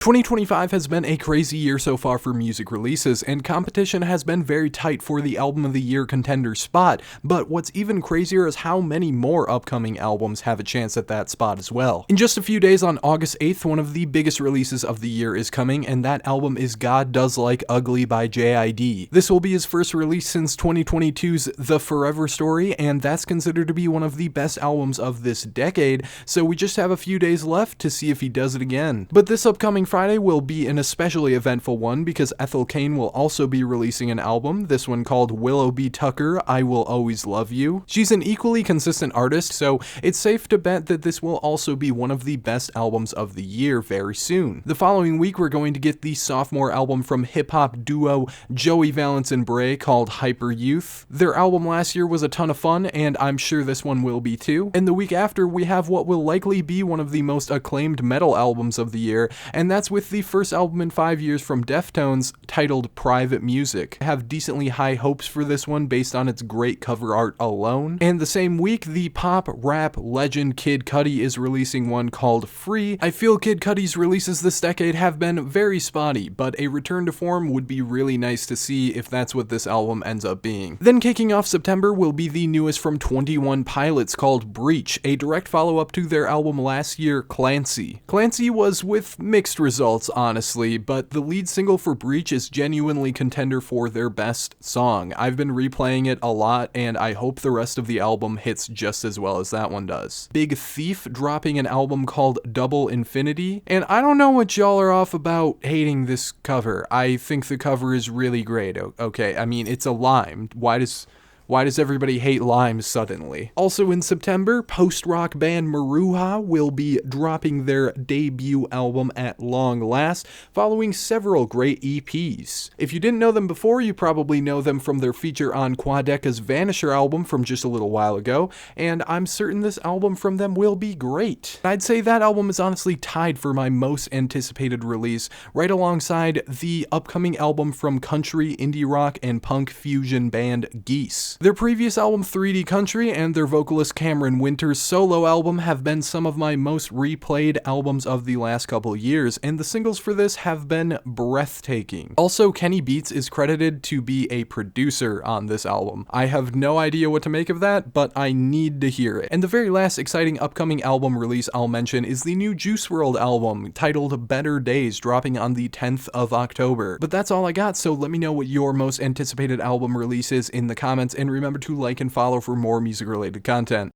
2025 has been a crazy year so far for music releases, and competition has been very tight for the Album of the Year contender spot, but what's even crazier is how many more upcoming albums have a chance at that spot as well. In just a few days, on August 8th, one of the biggest releases of the year is coming, and that album is God Does Like Ugly by JID. This will be his first release since 2022's The Forever Story, and that's considered to be one of the best albums of this decade, so we just have a few days left to see if he does it again. But this upcoming Friday will be an especially eventful one because Ethel Cain will also be releasing an album, this one called Willow B. Tucker, I Will Always Love You. She's an equally consistent artist, so it's safe to bet that this will also be one of the best albums of the year very soon. The following week, we're going to get the sophomore album from hip-hop duo Joey Valence and Bray called Hyper Youth. Their album last year was a ton of fun, and I'm sure this one will be too. And the week after, we have what will likely be one of the most acclaimed metal albums of the year, and that's with the first album in 5 years from Deftones, titled Private Music. I have decently high hopes for this one based on its great cover art alone. And the same week, the pop rap legend Kid Cudi is releasing one called Free. I feel Kid Cudi's releases this decade have been very spotty, but a return to form would be really nice to see if that's what this album ends up being. Then kicking off September will be the newest from 21 Pilots called Breach, a direct follow-up to their album last year, Clancy. Clancy was with mixed results, honestly, but the lead single for Breach is genuinely contender for their best song. I've been replaying it a lot, and I hope the rest of the album hits just as well as that one does. Big Thief dropping an album called Double Infinity, and I don't know what y'all are off about hating this cover. I think the cover is really great, okay? I mean, it's a lime. Why does everybody hate limes suddenly? Also in September, post-rock band Maruha will be dropping their debut album at long last, following several great EPs. If you didn't know them before, you probably know them from their feature on Quadeca's Vanisher album from just a little while ago, and I'm certain this album from them will be great. I'd say that album is honestly tied for my most anticipated release, right alongside the upcoming album from country, indie rock, and punk fusion band Geese. Their previous album 3D Country and their vocalist Cameron Winter's solo album have been some of my most replayed albums of the last couple years, and the singles for this have been breathtaking. Also, Kenny Beats is credited to be a producer on this album. I have no idea what to make of that, but I need to hear it. And the very last exciting upcoming album release I'll mention is the new Juice WRLD album titled Better Days, dropping on the 10th of October. But that's all I got, so let me know what your most anticipated album release is in the comments, and remember to like and follow for more music-related content.